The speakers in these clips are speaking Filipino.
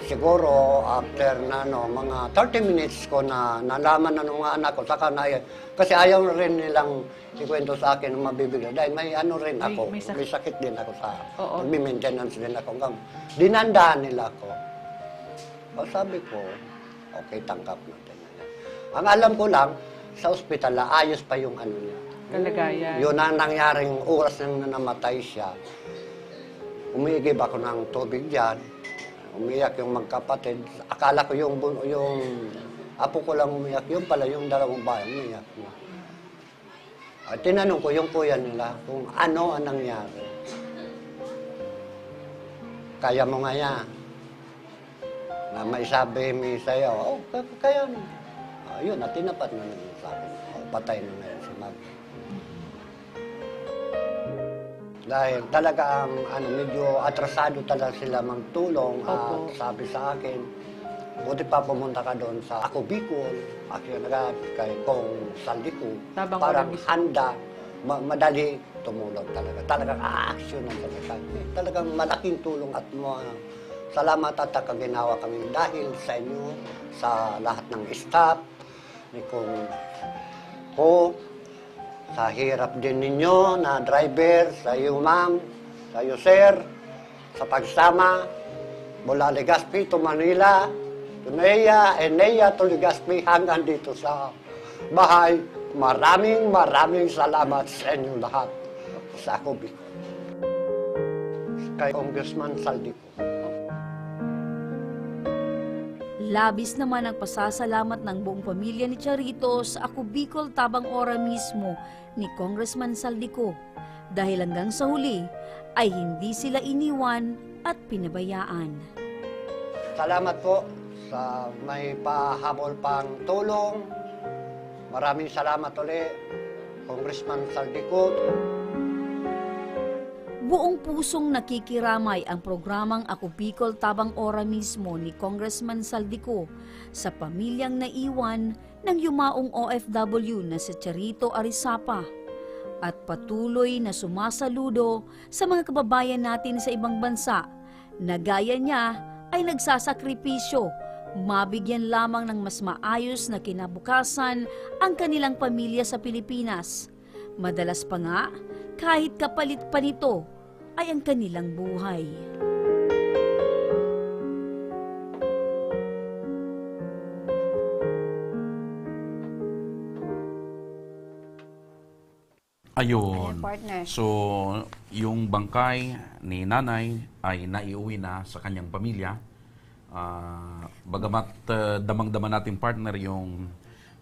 siguro after na mga 30 minutes ko na nalaman na ng mga anak ko, saka na, kasi ayaw rin nilang ikwento sa akin ng mabibigla. Dahil may ano rin ako, may sakit din ako sa, may maintenance din ako. Hanggang dinandahan nila ako. O sabi ko, okay, tanggap natin. Ang alam ko lang, sa ospital, ayos pa yung ano niya. Kalagayan. Yun ang nangyaring oras nang namatay siya. Umiigib ako ng tubig dyan. Umiyak yung magkapatid. Akala ko yung apo ko lang umiyak. Yung pala, yung dalawang bayan umiyak na. At tinanong ko yung kuya nila kung ano ang nangyari. Kaya mo nga yan. Na may sabi mi sa'yo, kaya mo. Yun, at tinapat na naman sa akin. Patay na ngayon si Mag. Dahil talaga medyo atrasado talaga sila magtulong. At sabi sa akin, buti pa pumunta ka doon sa Ako Bicol, kay Kong Saldico, parang handa, madali tumulong talaga. Talagang a-action ang talaga. Talagang malaking tulong at salamat at ginawa kami dahil sa inyo, sa lahat ng staff, ni Kong Ko, sa hirap din ninyo na driver, sa iyo ma'am, sa iyo sir, sa pagsama, mula Legazpi to Manila, to Nea, Enea to Legazpi hanggang dito sa bahay. Maraming salamat sa inyo lahat sa Ako Bicol. Kay Congressman Saldico. Labis naman ang pasasalamat ng buong pamilya ni Charito sa Ako Bicol tabang ora mismo ni Congressman Saldico dahil hanggang sa huli ay hindi sila iniwan at pinabayaan. Salamat po sa may pahabol pang tulong. Maraming salamat ulit, Congressman Saldico. Buong pusong nakikiramay ang programang Ako Bicol tabang ora mismo ni Congressman Saldico sa pamilyang naiwan ng yumaong OFW na si Charito Arizapa at patuloy na sumasaludo sa mga kababayan natin sa ibang bansa na gaya niya ay nagsasakripisyo, mabigyan lamang ng mas maayos na kinabukasan ang kanilang pamilya sa Pilipinas. Madalas pa nga, kahit kapalit pa nito, ay ang kanilang buhay. Ayun. Partner. So, yung bangkay ni nanay ay naiuwi na sa kanyang pamilya. Bagamat damang-dama natin partner yung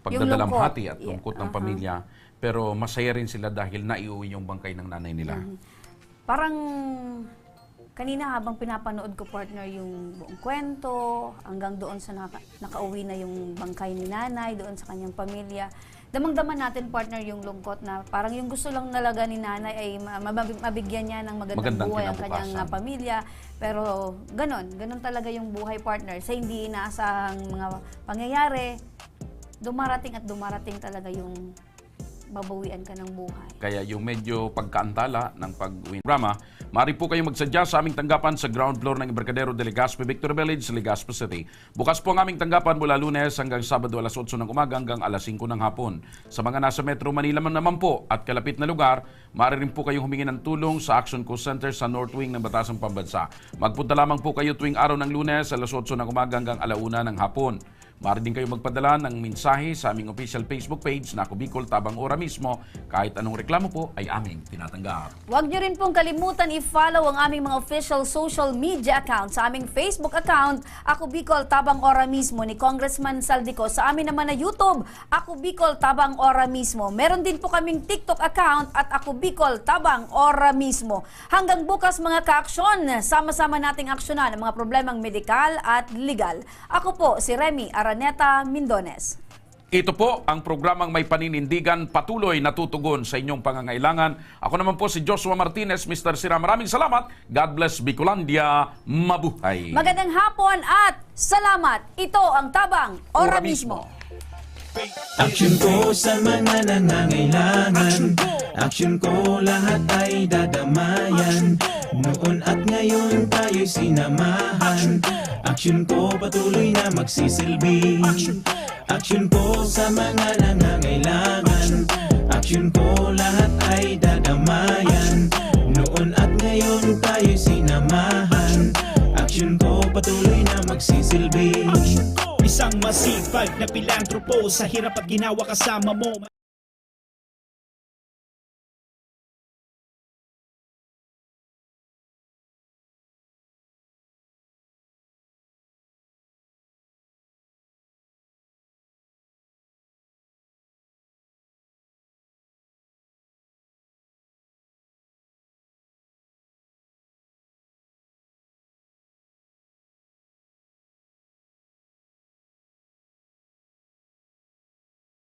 pagdadalamhati at lungkot ng pamilya, pero masaya rin sila dahil naiuwi yung bangkay ng nanay nila. Parang kanina habang pinapanood ko partner yung buong kwento, hanggang doon sa nakauwi na yung bangkay ni nanay, doon sa kanyang pamilya. Damang-daman natin partner yung lungkot na parang yung gusto lang nalaga ni nanay ay mabigyan niya ng magandang buhay ang kanyang pamilya. Pero ganon talaga yung buhay partner. Sa hindi inaasahang mga pangyayari, dumarating talaga yung babawian ka ng buhay. Kaya yung medyo pagkaantala ng pag-uwi ng programa, maaari po kayong magsadya sa aming tanggapan sa ground floor ng Embarcadero de Legazpi Victory Village, Legazpi City. Bukas po ang aming tanggapan mula Lunes hanggang Sabado alas 8 ng umaga hanggang alas 5 ng hapon. Sa mga nasa Metro Manila naman po at kalapit na lugar, maaari rin po kayong humingi ng tulong sa Action Co Center sa North Wing ng Batasang Pambansa. Magpunta lamang po kayo tuwing araw ng Lunes alas 8 ng umaga hanggang alauna ng hapon. Maaari din kayo magpadala ng mensahe sa aming official Facebook page na Ako Bicol tabang ora mismo. Kahit anong reklamo po ay aming tinatanggap. Huwag niyo rin pong kalimutan i-follow ang aming mga official social media account. Sa aming Facebook account, Ako Bicol tabang ora mismo ni Congressman Saldico. Sa amin naman na YouTube, Ako Bicol tabang ora mismo. Meron din po kaming TikTok account at Ako Bicol tabang ora mismo. Hanggang bukas mga ka-aksyon, sama-sama nating aksyonan ang mga problemang medikal at legal. Ako po si Remy Araneta Mindones. Ito po ang programang may paninindigan, patuloy na tutugon sa inyong pangangailangan. Ako naman po si Joshua Martinez, Mr. Sira. Maraming salamat. God bless Bicolandia. Mabuhay. Magandang hapon at salamat. Ito ang Tabang Ora Mismo. Action ko sa mga nangangailangan. Action ko lahat ay dadamayan. Noon at ngayon tayo'y sinamahan. Aksyon ko patuloy na magsisilbi. Aksyon ko sa mga nangangailangan. Aksyon ko lahat ay dadamayan. Noon at ngayon tayo'y sinamahan. Aksyon ko patuloy na magsisilbi. Isang masipag na pilantropo, sa hirap at ginawa kasama mo.